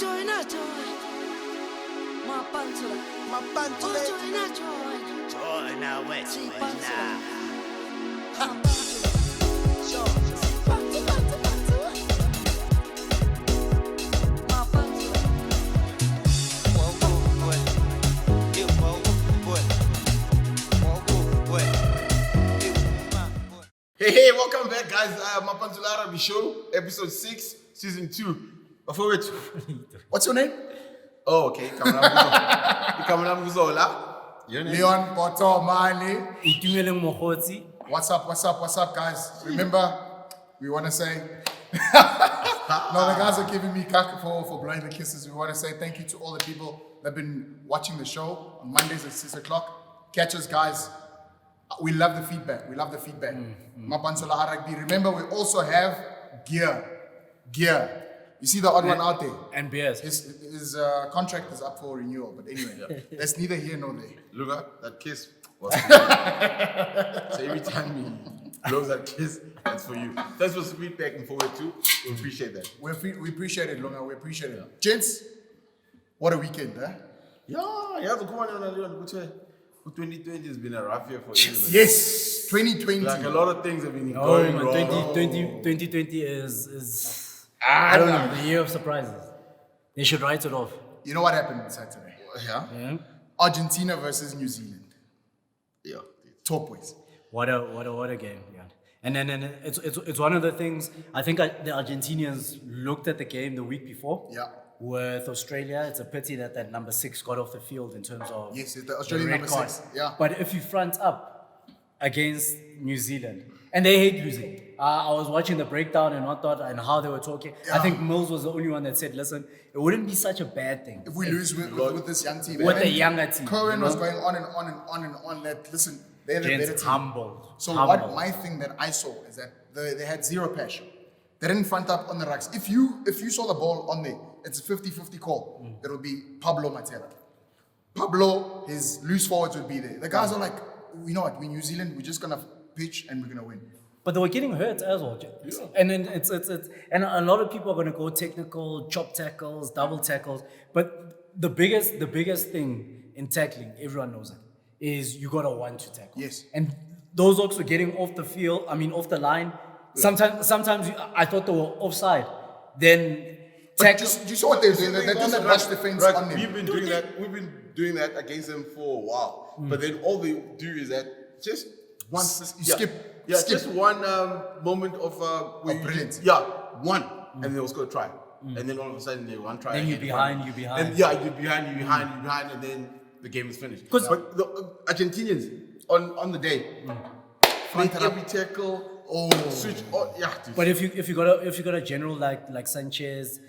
Mapantsula. Join West. Hey, welcome back, guys. Mapantsula Rugby Show, episode 6, season 2. What's your name? Oh, okay. Kamalam Guzola. Leon Poto Mali. Itumeleng Mokgotsi. What's up, guys? Remember, we want to say. No, the guys are giving me kaka for blowing the kisses. We want to say thank you to all the people that have been watching the show on Mondays at 6 o'clock. Catch us, guys. We love the feedback. Mapantsula Rugby. Remember, we also have gear. You see the odd one out there? And beers. His contract is up for renewal. But anyway, that's neither here nor there. Look at that kiss. So every time he blows that kiss, that's for you. Thanks for feedback and forward too. We appreciate that. We appreciate it, Lunga. We appreciate it. Gents, what a weekend, huh? Yeah. So come on, 2020 has been a rough year for you. Yes, 2020. Like a lot of things have been going wrong. 2020 is I don't know, the year of surprises. They should write it off. You know what happened on Saturday? Yeah. Argentina versus New Zealand. Yeah. Top boys. What a game, yeah. And then it's one of the things. I think the Argentinians looked at the game the week before. Yeah. With Australia, it's a pity that number 6 got off the field in terms of yes, it's the Australian red number card. 6. Yeah. But if you front up against New Zealand, and they hate losing. I was watching the breakdown and whatnot and how they were talking. Yeah. I think Mills was the only one that said, "Listen, it wouldn't be such a bad thing if we lose with this young team." with the younger team." Cohen was going on and on that. Listen, they're the better team. Humbled. So what my thing that I saw is that they had zero passion. They didn't front up on the rucks. If you saw the ball on there, it's a 50-50 call. It'll be Pablo Matera. Pablo, his loose forwards would be there. The guys are like, you know what? We're New Zealand. We're just gonna pitch and we're gonna win. But they were getting hurt as well. Yeah. And then it's and a lot of people are gonna go technical, chop tackles, double tackles. But the biggest thing in tackling, everyone knows it, is you gotta want to tackle. Yes. And those oaks were getting off the field. I mean, off the line. Yeah. Sometimes I thought they were offside. Then tackle. You saw what they're doing. They're doing that rush defense on them. We've been doing that against them for a while. But then all they do is that just once skip. Yeah, just one moment of brilliance. Yeah, one, and then they was going to try, and then all of a sudden they one try. Then you're behind. And you're behind, and then the game is finished. But the Argentinians on the day, made every tackle, switch. Dude. But if you got a general like Sanchez,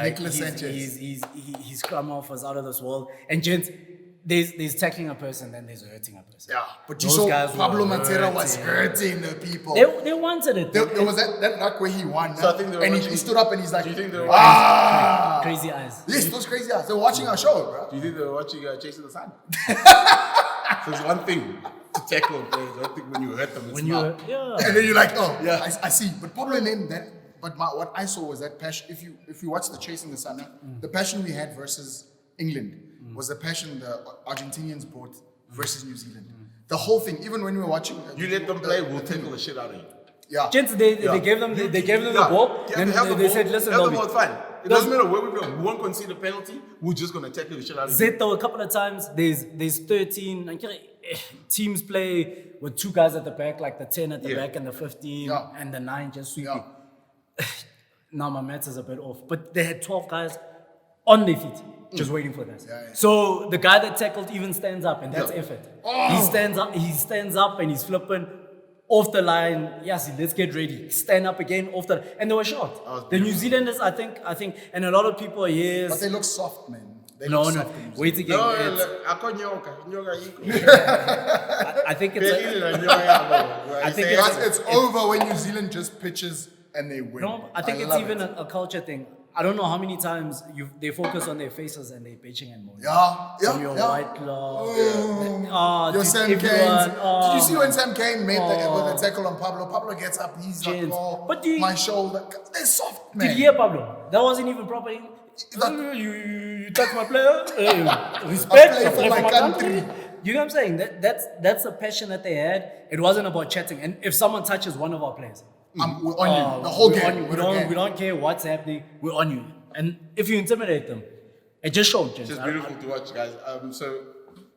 Nicolas Sanchez, his scrum off was out of this world, and gents. There's tackling a person, then there's hurting a person. Yeah, but you saw Pablo Matera was hurting the people. They wanted it. There was that luck where he won. So I think he stood up and he's like, do you think they were crazy eyes? Yes, those crazy eyes. They're watching our show, bro. Do you think they were watching Chasing the Sun? So it's one thing to tackle players. I think when you hurt them, it's not. And then you're like, I see. But Pablo named that. But what I saw was that passion. If you watch the Chasing the Sun, the passion we had versus England was the passion the Argentinians brought versus New Zealand. The whole thing, even when we were watching, you let them play, we'll tackle the shit out of you. Yeah, gents, they gave them the ball. Yeah, and they said, listen, the ball, fine. It doesn't matter where we go. We won't concede a penalty. We're just gonna tackle the shit out of you. Zeto a couple of times. There's 13. Teams play with 2 guys at the back, like the 10 at the back and the 15 and the 9 just sweeping. Now my maths is a bit off, but they had 12 guys on their feet. Just waiting for that. Yeah. So the guy that tackled even stands up, and that's effort. He stands up and he's flipping off the line. Yes, let's get ready. Stand up again and they were shot. The New Zealanders, I think, and a lot of people are here. But they look soft, man. No. Wait again. I think it's over when New Zealand just pitches and they win. No, I think it's even a culture thing. I don't know how many times they focus on their faces and they're bitching and moaning. From your white glove. Your Sam Kane. Did you see when Sam Kane made the tackle on Pablo? Pablo gets up, he's like, but my shoulder. They're soft, man. Did you hear Pablo? That wasn't even proper. You touch my player. Respect. I play for my country. You know what I'm saying? That's the passion that they had. It wasn't about chatting. And if someone touches one of our players, we're on you. The whole we're game. on you. We don't care what's happening. We're on you. And if you intimidate them, it just shows. It's just beautiful to watch, guys. So,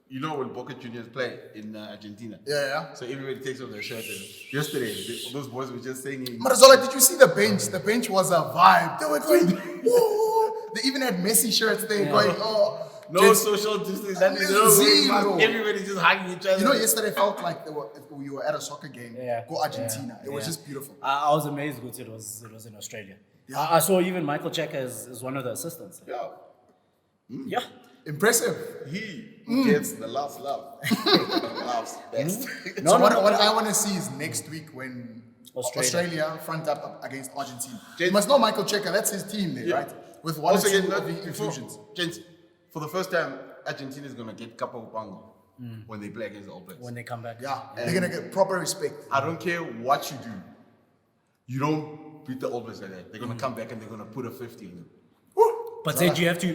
you know when Boca Juniors play in Argentina? Yeah. So everybody takes off their shirt. And yesterday, those boys were just singing. Marazola, did you see the bench? The bench was a vibe. They were going, whoa. They even had Messi shirts there going, oh. No social distance. Zero. Everybody just hugging each other. You know, yesterday felt like we were at a soccer game. Yeah. Go Argentina. It was just beautiful. I was amazed that it was in Australia. Yeah. I saw even Michael Checker as one of the assistants. Yeah. Yeah. Impressive. He gets the last love. Loves best. So what I want to see is next week when Australia front up against Argentina. You must know Michael Checker. That's his team there, right? With one or two of the infusions. Gents, for the first time, Argentina is going to get Kappa Upango when they play against the All Blacks. When they come back. Yeah, they're going to get proper respect. I don't care what you do. You don't beat the All Blacks like that. They're going to come back and they're going to put a 50 in them. But Zed, you have to.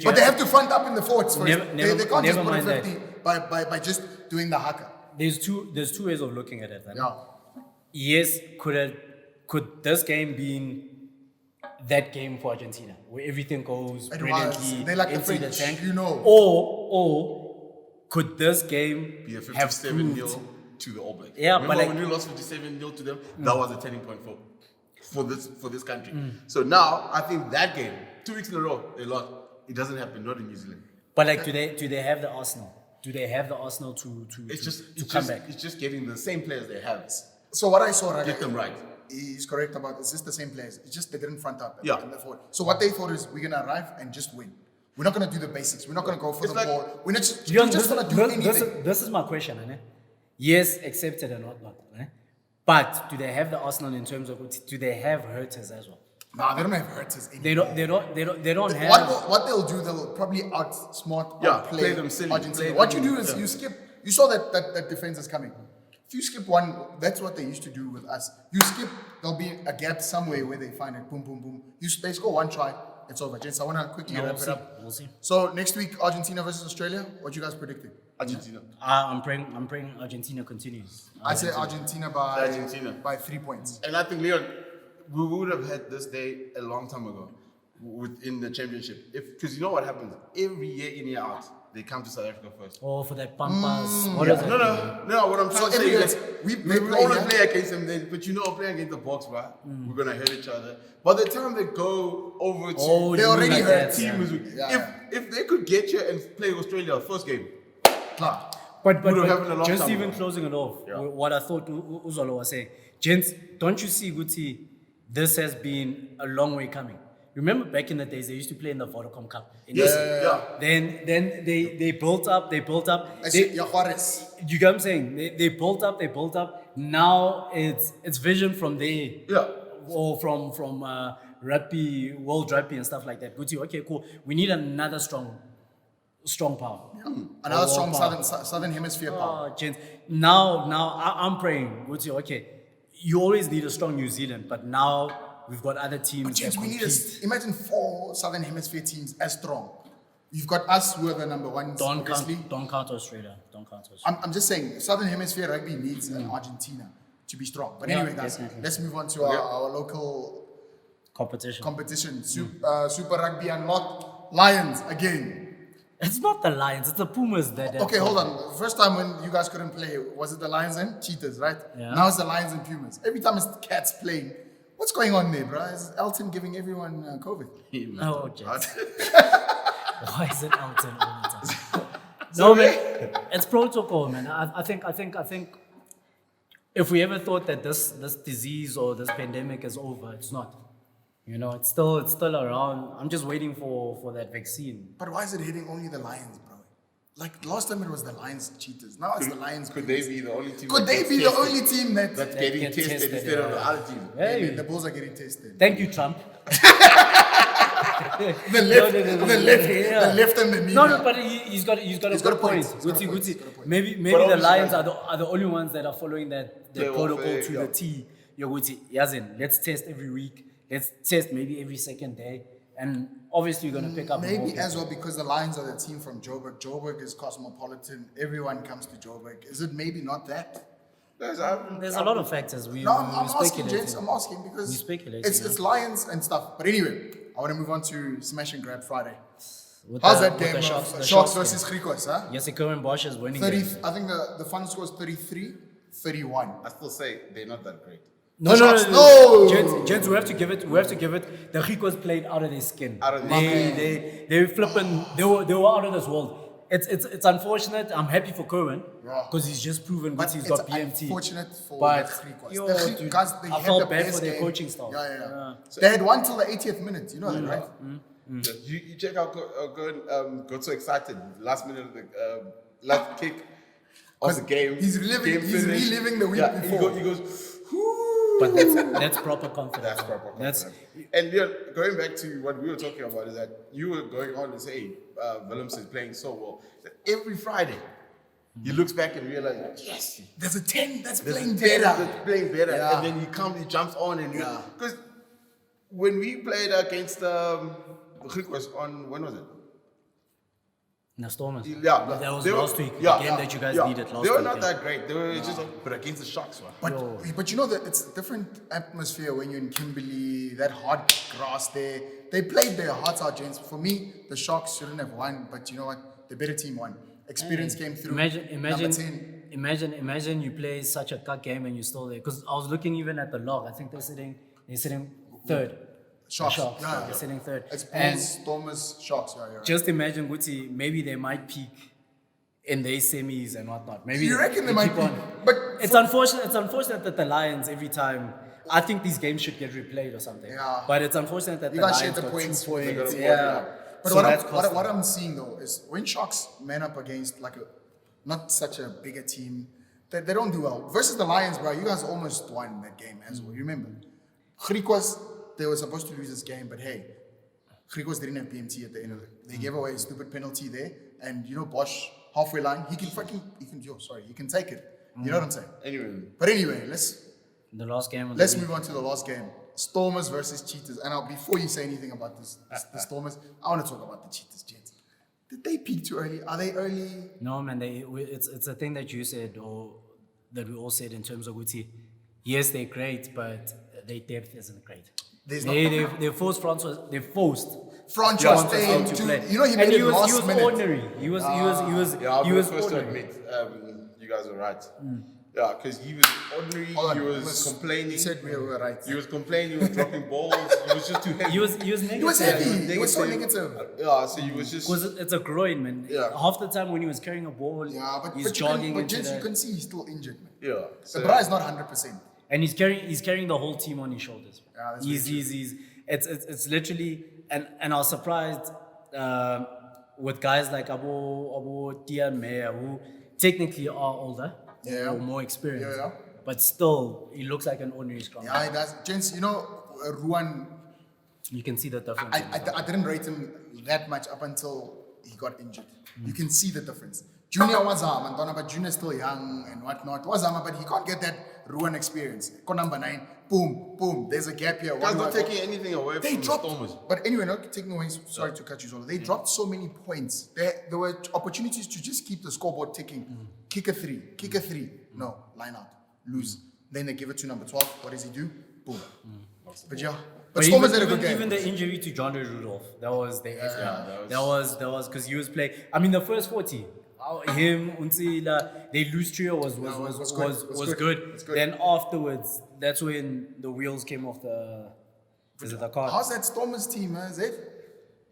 But they have to front up in the forwards first. Never They can't just put a mind 50 by just doing the haka. There's two ways of looking at it. Right? Yeah. Yes, could this game be that game for Argentina where everything goes It brilliantly was. They like the into the French, tank? you know. Or could this game Be a have 57 proved? 0 to the All Blacks. Yeah, Remember but like, when we lost 57 0 to them? That was a turning point for this country. So now I think that game, 2 weeks in a row, they lost. It doesn't happen, not in New Zealand. but like, do they have the Arsenal? Do they have the Arsenal to come back? It's just getting the same players they have. So what I saw, Raga, Get them right. he's correct about it's just the same players. It's just they didn't front up. Yeah. In the forward. So what they thought is we're gonna arrive and just win. We're not gonna do the basics. We're not gonna go for It's the like- ball. We're just Bjorn, gonna do anything. this is my question, né? Yes, accepted and whatnot, né? But do they have the Arsenal in terms of do they have hurters as well? Nah, they don't have hurters anymore. They don't have. What they'll do, they'll probably outsmart Yeah, outplay play them silly. Argentina. Play What them- you do is you skip. You saw that defense is coming. If you skip one, that's what they used to do with us. You skip, there'll be a gap somewhere where they find it. Boom, boom, boom. They score one try, it's over. Gents, I want to quickly wrap it up. We'll see. So next week, Argentina versus Australia. What you guys predicting? Argentina. I'm praying Argentina continues. I say Argentina by 3 points. And I think, Leon, we would have had this day a long time ago within the championship. Because you know what happens? Every year in, year out, they come to South Africa first. Oh, for that Pampas. What is it? No, what I'm trying to say anyways, is that we we play always here. play against them, then, but you know, playing against the box, right? We're going to hurt each other. By the time they go over to Oh, They you already mean like hurt. that, team, yeah. is weak. Yeah. If they could get you and play Australia first game, Nah. But Would have happened a long just time even ago. closing it off, Yeah. what I thought Uzolo was saying, gents, don't you see, Guti, this has been a long way coming. Remember back in the days, they used to play in the Vodacom Cup. Then they built up. I say Juarez. You get what I'm saying? They built up. Now it's vision from there. Yeah. Or from rugby, world rugby and stuff like that. Guti, okay, cool. We need another strong power. Another Or strong power. southern hemisphere power. Gents, now I'm praying. Guti, okay, you always need a strong New Zealand, but now we've got other teams. But James, that we need compete. imagine 4 southern hemisphere teams as strong. You've got us who are the number ones, obviously. Don't count Australia. I'm just saying, southern hemisphere rugby needs Argentina to be strong. But Yeah, anyway, guys, definitely. let's move on to our local competition. Super Rugby Unlocked. Lions again. It's not the Lions. It's the Pumas that. Okay, hold on. First time when you guys couldn't play, was it the Lions and Cheetahs, right? Yeah. Now it's the Lions and Pumas. Every time it's Cats playing. What's going on there, bro? Is Elton giving everyone COVID? Oh, Jets. Why is it Elton all the time? No, man. It's protocol, man. I think if we ever thought that this disease or this pandemic is over, it's not. You know, it's still around. I'm just waiting for that vaccine. But why is it hitting only the Lions, bro? Like last time it was the Lions Cheetahs. Now it's the Lions. could they be the only team? Could that they gets be the tested? only team That's that getting get tested tested, instead of yeah. the other team? Hey, the Bulls are getting tested? thank you, Trump. The left and the knee. No, but he's got a good point. He's got a point. Guti. He's got a point. Maybe But the obviously, Lions are the only ones that are following that Play protocol warfare, to the T. Yo, Guti, Yazin, let's test every week. Let's test maybe every second day. And obviously you're going to pick up more Maybe people. as well because the Lions are the team from Joburg. Joburg is cosmopolitan. Everyone comes to Joburg. Is it maybe not that? There's a lot of factors. No, I'm asking, gents. I'm asking We because speculating, it's Lions and stuff. But anyway, I want to move on to Smash and Grab Friday. With How's the- that with game? the Of the Sharks game. versus Griquas, huh? Yes, Kerwin Bosch is winning. 30. that. I think the final score is 33-31. I still say they're not that great. No. No! Gents, we have to give it. The Ricos played out of their skin. Out of their They flipping. They were out of this world. It's unfortunate. I'm happy for Kerwin because he's just proven that But he's it's got BMT. unfortunate for But, the Griquas. yo, The dude, guys, they I had felt the bad best for their game. coaching staff. Yeah. They had one till the 80th minute. You know that, right? Yeah, you check out got so excited last minute of the last kick of the game. He's reliving the week before. He goes, But that's proper confidence. That's proper confidence. That's And going back to what we were talking about is that you were going on to say Willems is playing so well. That every Friday he looks back and realizes, yes, There's a 10 that's there's playing a 10 better. that's playing better. Yeah. And then he jumps on and because when we played against the Griquas on, when was it? the Stormers. Yeah, That was they were- last week. yeah, the game that you guys needed last week. They were not yeah. that great. They were just, but against the Sharks, man. But you know that it's a different atmosphere when you're in Kimberley, that hard grass there. They played their hearts out, gents. For me, the Sharks shouldn't have won, but you know what? The better team won. Experience came through. Number 10. Imagine you play such a cut game and you're still there. Because I was looking even at the log. I think they're sitting third. Sharks. Sharks. Yeah. They're sitting third. It's And Bulls, Stormers, Sharks. Yeah, you're right. just imagine, Guti, maybe they might peak in their semis and whatnot. Maybe You reckon they might keep be? on. But It's unfortunate that the Lions every time. I think these games should get replayed or something. Yeah. But it's unfortunate that you the guys share Lions the got points. 2 points. got a point, Yeah. But So that's costing. what I'm seeing though is when Sharks man up against like not such a bigger team, they don't do well. Versus the Lions, bro, you guys almost won that game as well. You remember? Griquas, they were supposed to lose this game, but hey, Griquas didn't have BMT at the end of it. They gave away a stupid penalty there, and you know Bosch halfway line, he can take it. You know what I'm saying? Anyway, let's The last game. of the Let's week. move on to the last game. Stormers versus Cheetahs. And before you say anything about the Stormers, I want to talk about the Cheetahs, gents. Did they peak too early? Are they early? No, man. It's a thing that you said, or that we all said in terms of Guti. Yes, they're great, but their depth isn't great. They forced Francois. They forced Francois Francois staying out to to, play. you know, he And made it he was last minute. ordinary. He was Yeah, he was first to ordinary. admit, you guys were right. Yeah, because he was ordinary. Hold on, He was complaining. He said we were right. He was complaining. He was dropping balls. He was just too heavy. He was negative. He was heavy. He was so negative. Yeah, so he was just. Because it's a groin, man. Yeah. Half the time when he was carrying a ball, Yeah, but he's you jogging can, into gents, you the, can see he's still injured, man. Yeah. The So, bra is not 100%. and he's carrying the whole team on his shoulders. Yeah, that's he's it's literally and I was surprised with guys like Abu Tian Meyer who technically are older or more experienced, Yeah. but still he looks like an ordinary scrum. Yeah, he does. Gents, you know, Ruan, You can see the difference. I didn't rate him that much up until he got injured. You can see the difference. Junior was Antona, but Junior still young and whatnot. Was but he can't get that Ruan experience. Got number 9, boom. There's a gap here. guys not taking anything away They from dropped, the Stormers. but anyway, not taking away. Sorry to cut you short. They dropped so many points. There were opportunities to just keep the scoreboard ticking. Kick a three. No, line out, lose. Then they give it to number 12. What does he do? Boom. But yeah, but Stormers had a good game. Even the injury to John Rudolph, that was the that was because he was playing. I mean, the first 40, him Unsila, they lose trio was good. It's good. Then afterwards, that's when the wheels came off the car. How's that Stormers team, Zed?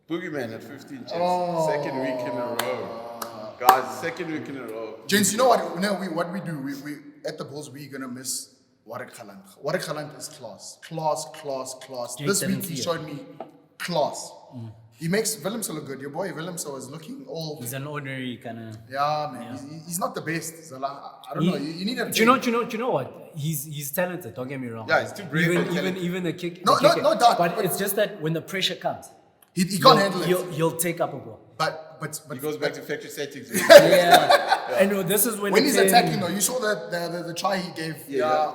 Boogeyman at 15 checks. Second week in a row. Guys, second week in a row. Gents, you know what? What we do? We at the Bulls, we're gonna miss Warrick Gelant. Warrick Gelant is class. Jake This week he 17. showed me class. He makes Willemse look good. Your boy Willemse was looking all. He's an ordinary kind of. Yeah, man. He's not the best. Zola. I don't know. You need a. Do you know what? He's talented. Don't get me wrong. Yeah, he's too brave and talented. Even the kick. No doubt, But but- it's just that when the pressure comes, He can't handle it. He'll take up a ball. But He goes back to factory settings. Yeah. I know this is when he's attacking though, you saw the try he gave. Yeah.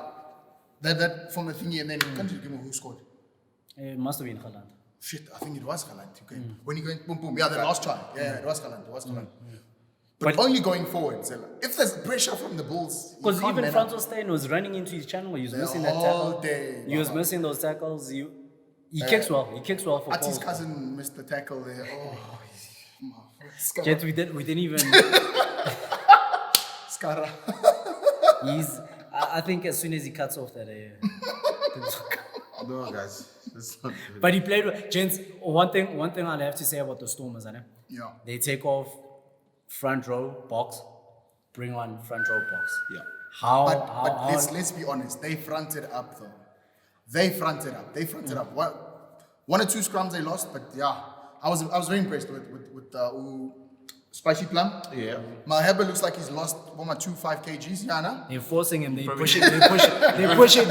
That from the thingy and then can't you give him who scored? It must have been Gelant. Shit, I think it was Gelant. Okay. When he went boom, boom. Yeah, the last try. Yeah, it was Gelant. It was Gelant. But only going forward, Zella. If there's pressure from the Bulls, Because even Francois Steyn was running into his channel, he was missing that tackle. Day, He was missing those tackles. He kicks well. He kicks well for Ati's balls. cousin missed the tackle there. Oh, Jets, we didn't even. Skara. I think as soon as he cuts off that. No, guys. That's not good. But he played with gents. One thing I'll have to say about the Stormers, Yeah. they take off front row box, bring on front row box. Yeah. But let's be honest. They fronted up though. They fronted up. One or two scrums they lost, but yeah, I was very impressed with Spicy Plum. Yeah. Maheba looks like he's lost 2.5 kgs. Yeah, no? They're forcing him. They're pushing him for 80. They're pushing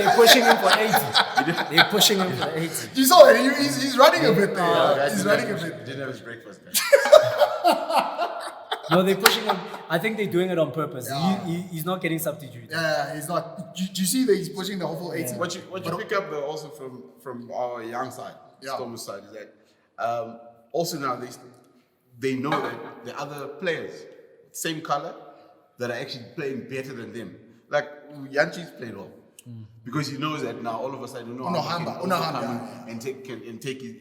him for 80. You saw it. He's running a bit there. Guys, He's running a bit. Didn't have his breakfast, guys. No, they're pushing him. I think they're doing it on purpose. Yeah. He's not getting substituted. Yeah, he's not. Do you see that he's pushing the whole full 80? What you pick up though also from our young side, Yeah. Stormers side, is that also now they know that the other players, same color, that are actually playing better than them. Like Yanchi's played well. Because he knows that now all of a sudden and take his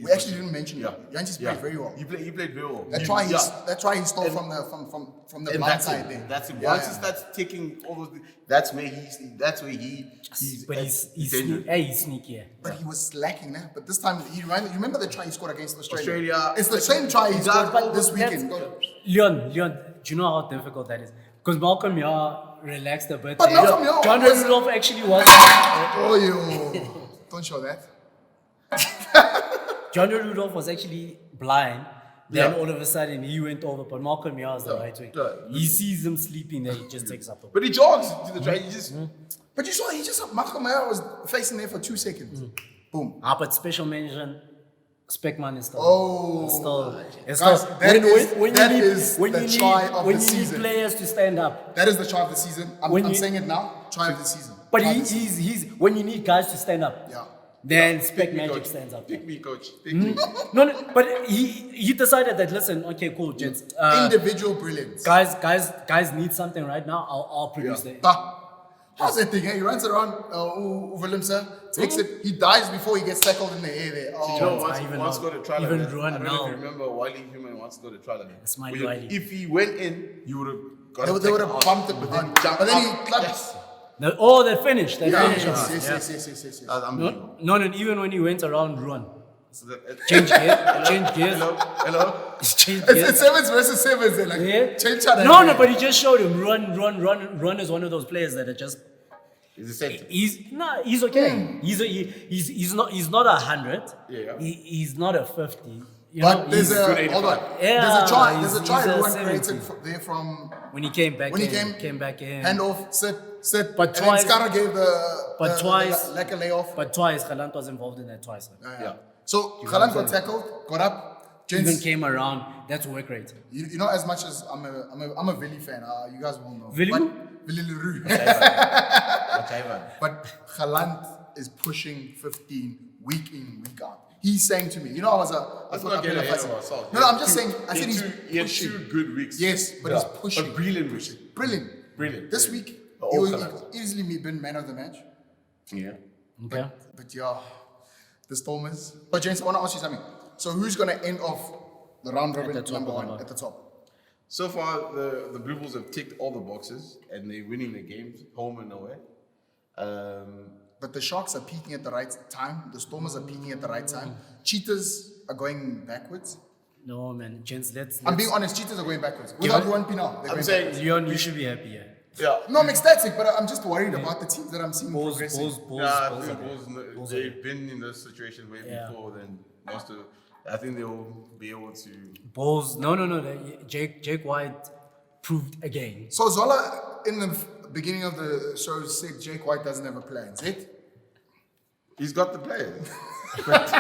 We actually didn't mention yeah. it. Yanchi's played very well. He played very well. That's why he stole from the And blind that's side it. there. That's it. Yeah, Once he yeah. starts taking all those, that's where he's But he's dangerous. sneaky. Yeah. But he was slacking, eh? But this time, you remember the try he scored against Australia? Australia. It's the same try he scored But this that's- weekend. Leon, do you know how difficult that is? Because Malcolm Yar relaxed a bit. But Malcolm Yar John was- Rudolph actually was. Oh, yo. Don't show that. John Rudolph was actually blind. Then Yeah. all of a sudden he went over, but Malcolm Yar is the right way. Yeah. He sees him sleeping there, he just takes up the But he jogs to the try. He just But you saw, Malcolm Mayer was facing there for 2 seconds. Boom. but special mention, Specman is still. Oh. It's still. Guys, that is the try of the you season. need players to stand up. That is the try of the season. I'm saying it now. Try of the season. But Try of the season. he's when you need guys to stand up. Yeah. Then pick me, Specmagic coach. stands up. Pick me, coach. Pick me. No, but he decided that listen, okay, cool, gents. Individual brilliance. Guys need something right now. I'll produce it. How's that thing? Eh? He runs around Uvalimsa, takes it. He dies before he gets tackled in the air there. Oh, Joe even once now- got a try even like that. Ruan I don't know now. if you remember Wiley Human once got a try like that. Smiley Where Wiley. if he went in, you would have got they would have bumped it, but then but then he clapped. They finished. They finished. Yes. That's unbelievable. No, even when he went around Ruan. So that- Change gears. Hello. Change It's gears. 7s versus 7s. They're like, Yeah. change channel. No, but he just showed him. Run is one of those players that are just. He's the same. He's okay. He's not 100. Yeah. He's not a 50. You But know, there's he's a hold on. Yeah, There's a try. he's Ruan a 70. created there from when he came back. when he in, came back in. hand off, sit. But and twice- then Skara gave the twice- like a layoff. But twice, Gelant was involved in that twice. Yeah. So Gelant got tackled, got up. Even Gents, came around. That's work rate. you know, as much as I'm a Villy fan, you guys will know. Villy But- who? Villy Leroux. Whatever. But Gelant is pushing 15 week in, week out. He's saying to me, you know, I Let's thought not get I'd ahead be of like- ourselves. No, I'm just saying. I said he's he had pushing. 2 good weeks. Yes, but he's pushing. But brilliant weeks. Brilliant. This week, Oh, he would Gelant. easily been man of the match. Yeah. Okay. But yeah, the Stormers. But James, I want to ask you something. So who's going to end off the round robin the top number of the 1 bar. at the top? So far, the Blue Bulls have ticked all the boxes and they're winning the games home and away. But the Sharks are peaking at the right time. The Stormers are peaking at the right time. Cheetahs are going backwards. No, man. Gents, let's. I'm being honest, Cheetahs are going backwards. Without Ruan Pinal, they're I'm going saying, backwards. Leon, you should be happy. Yeah. yeah. No, I'm ecstatic, but I'm just worried about the teams that I'm seeing Bulls, progressing. Bulls. Nah, Bulls I are think there. Bulls, they've been in this situation way Yeah. before than most of. I think they will be able to. Bulls. No. Jake White proved again. So Zola, in the beginning of the show, said Jake White doesn't have a plan. Is it? He's got the players. But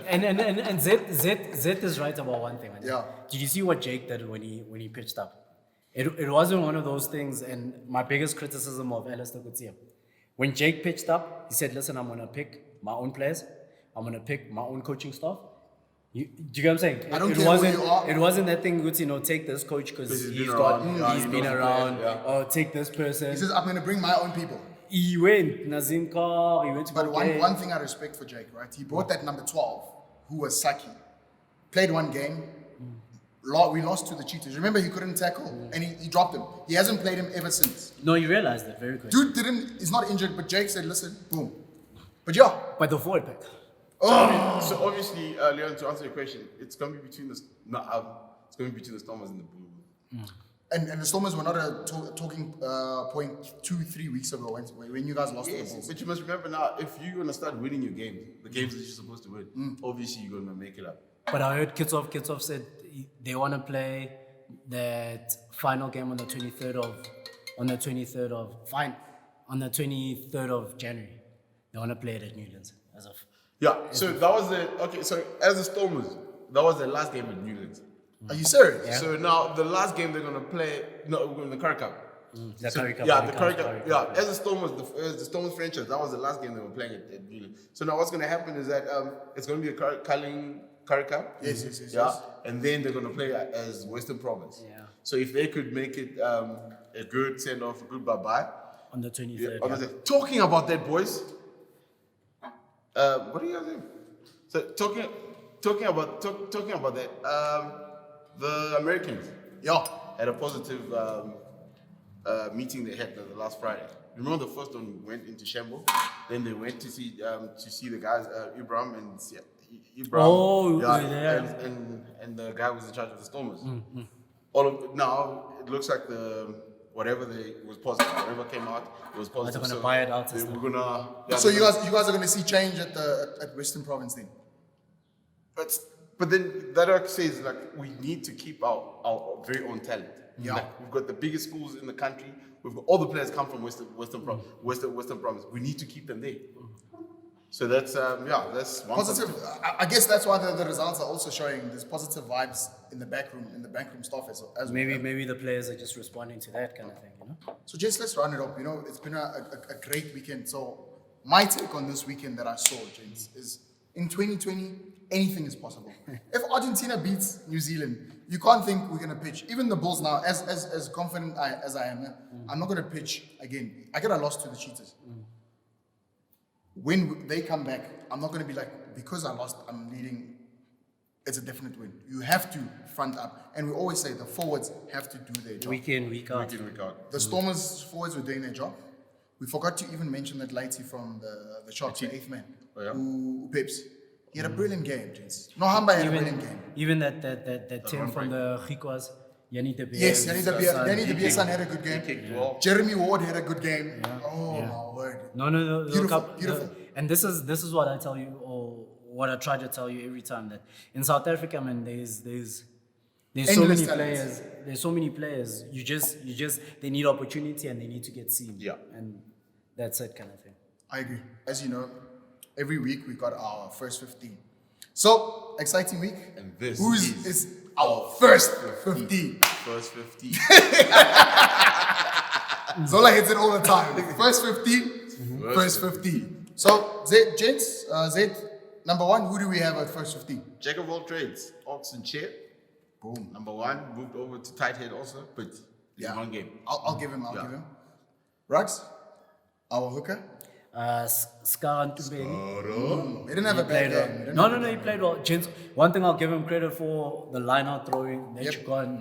and Z is right about one thing. Man. Yeah. Did you see what Jake did when he pitched up? It wasn't one of those things. And my biggest criticism of Alistair Kutsia, when Jake pitched up, he said, "Listen, I'm gonna pick my own players. I'm gonna pick my own coaching staff. Do you get what I'm saying? I don't it care wasn't, who you are. It wasn't that thing, take this coach because he's been around. Or take this person. He says, I'm going to bring my own people. He went Nazimka, he went to But one thing I respect for Jake, right? He brought that number 12, who was Saki. Played one game. We lost to the Cheetahs. Remember, he couldn't tackle and he dropped him. He hasn't played him ever since. No, you realized that very quickly. Dude he's not injured, but Jake said, listen, boom. But yeah. By the forward pack. So obviously, Leon, to answer your question, it's going to be between the Stormers and the Blues. And the Stormers were not a talking point 2-3 weeks ago when you guys lost the Bulls. But you must remember now, if you're going to start winning your games, the games that you're supposed to win, obviously you're going to make it up. But I heard Kitsov said they want to play that final game on the 23rd of January. They want to play it at Newlands as of. Yeah, so that was so as the Stormers, that was their last game at Newlands. Are you serious? Yeah. So now the last game they're going to play, in the Curry Cup. The Curry Cup. Yeah, the Curry Cup. Yeah, as the Stormers, the Stormers franchise, that was the last game they were playing at Newlands. So now what's going to happen is that it's going to be a Curry Cup. Yes. Yeah, and then they're going to play as Western Province. Yeah. So if they could make it a good send-off, a good bye-bye. On the 23rd. Yeah. Talking about that, boys. What are you guys doing? So talking about that, the Americans had a positive meeting they had the last Friday. Remember the first one went into Shambo, then they went to see the guys Ibrahim and and the guy who was in charge of the Stormers. Now it looks like whatever came out, it was positive. They're gonna buy it out. So you guys are gonna see change at Western Province then. But then that says we need to keep our very own talent. Yeah, we've got the biggest schools in the country. We've got all the players come from Western Province. We need to keep them there. So that's that's one positive. I guess that's why the results are also showing there's positive vibes in the backroom staff as well. Maybe the players are just responding to that kind of thing, So just let's round it up. It's been a great weekend. So my take on this weekend that I saw, gents, is in 2020 anything is possible. If Argentina beats New Zealand, you can't think we're gonna pitch. Even the Bulls now, as confident as I am, I'm not gonna pitch again. I get a loss to the Cheetahs. When they come back, I'm not going to be like, because I lost, I'm leading. It's a definite win. You have to front up. And we always say the forwards have to do their job. Week in, week out. The Stormers forwards were doing their job. We forgot to even mention that Lighty from the Sharks, the 8th man, who Pips. He had a brilliant game, gents. No, Hamba had a brilliant game. Even that team from the Chikwas, Yanni de Beer. Yes, Yanni de Beer son had a good game. Jeremy Ward had a good game. Yeah. My word. No. Beautiful. And this is what I tell you, or what I try to tell you every time, that in South Africa, man, there's so many players. There's so many players. You just they need opportunity and they need to get seen. Yeah. And that's it, kind of thing. I agree. As you know, every week we got our first 15. So exciting week. And this is our first 15. First 15. Zola hits it all the time. First 15. First 15. So, gents, Zed, number one, who do we have at first 15? Jack of all trades, Ox and Chair. Boom. Number one, moved over to tight head also, but in one game. I'll give him. Rugs, our hooker. Scar and Tubeni. He didn't have a bad game. No, he played well. Gents, one thing I'll give him credit for, the line-out throwing,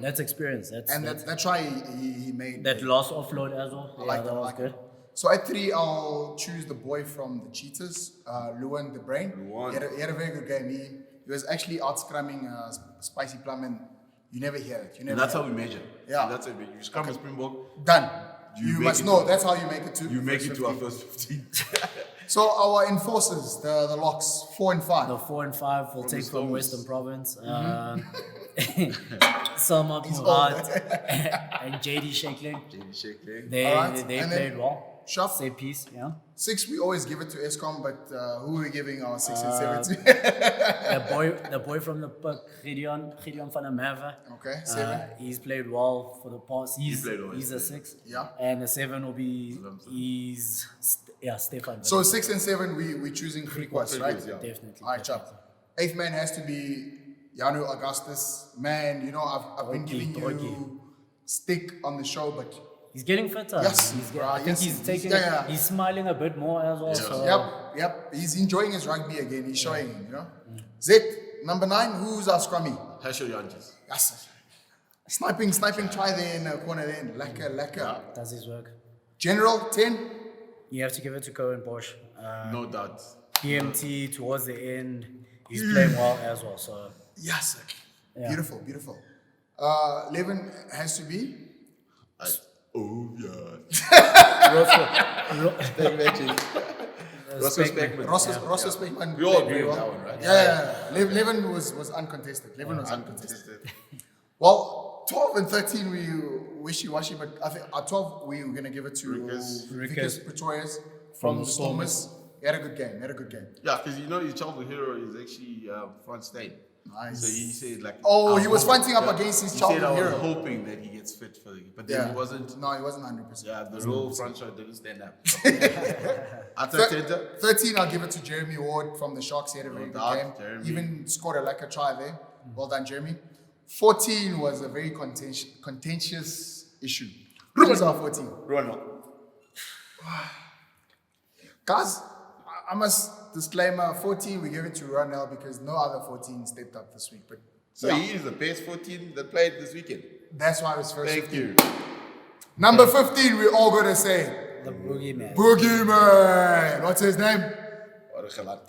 that's experience. That's try he made. That last offload as well. That was good. So at 3, I'll choose the boy from the Cheetahs, Luan the Brain. He had a very good game. He was actually out-scrumming Spicy Plum, and you never hear it. And that's how we measure. Yeah. And that's how you scrum a Springbok. Done. You must know. That's how you make it to. You make it to our first 15. So our enforcers, the locks, 4 and 5. The 4 and 5 will take from Western Province. Salma He's Murad and JD Shakeling. They played well. Shop. Say peace, yeah. 6, we always give it to Eskom, but who are we giving our 6 and 7 to? The boy from the Puck, Gideon van der Merwe. Okay, 7. He's played well for the past. He's a 6. Yeah. And the 7 will be Stefan. So 6 and 7, we're choosing Griquas, right? Yeah. Definitely. All right, chap. 8th man has to be Janu Augustus. Man, you know, I've been giving you stick on the show, but He's getting fitter. Yes, I think he's taking. He's smiling a bit more as well. So. Yep. He's enjoying his rugby again. He's showing, you know. Z, number 9, who's our scrummy? Herschel Janjes. Yes. Sniping try there in the corner there. Lekker. Does his work. General, 10. You have to give it to Cohen Bosch. No doubt. PMT towards the end, he's playing well as well. So Yes. Yeah. Beautiful. 11 has to be. Oh, yeah. Rosso Specmagic. We all agree on that one, right? Yeah. 11 was uncontested. 11 was uncontested. Well, 12 and 13 we wishy-washy, but I think our 12 we were going to give it to Vickers Pretorius from the Stormers. He had a good game. Yeah, because you know his childhood hero is actually Front Stain. Nice. So he said like. He was fronting up against his childhood hero. hero. I was hoping that he gets fit for the game, but then he wasn't. No, he wasn't 100%. Yeah, the real front shot didn't stand up. 13, I'll give it to Jeremy Ward from the Sharks. He had a very good game. Jeremy. Even scored a lekker try there. Well done, Jeremy. 14 was a very contentious issue. Who's our 14? Ronald. Guys, I must disclaimer, 14 we gave it to Ronel because no other 14 stepped up this week. But So he is the best 14 that played this weekend. that's why it was first. Thank you. Number 15, we all gotta say the boogeyman. Boogeyman. What's his name? Warrick Gelant.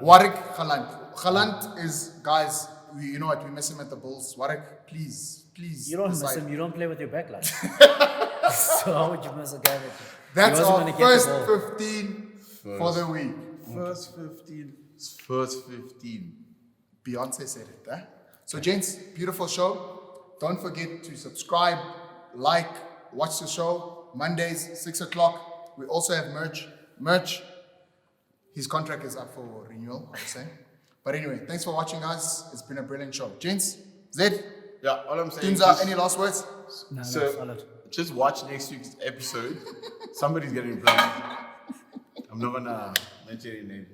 Warrick Gelant. Gelant is, guys, you know what? We miss him at the Bulls. Warrick, please. You don't miss decide. him. You don't play with your backline. So how would you miss a guy that? That's he wasn't our gonna get first the ball. 15 for the week. First 15. Beyonce said it. So, gents, beautiful show. Don't forget to subscribe, like, watch the show. Mondays, 6 o'clock. We also have merch. His contract is up for renewal, I would say. But anyway, thanks for watching, guys. It's been a brilliant show. Gents, Zed, Yeah, all I'm saying Tunza, any last words? No, So, just watch next week's episode. Somebody's getting blamed. I'm not gonna mention any name.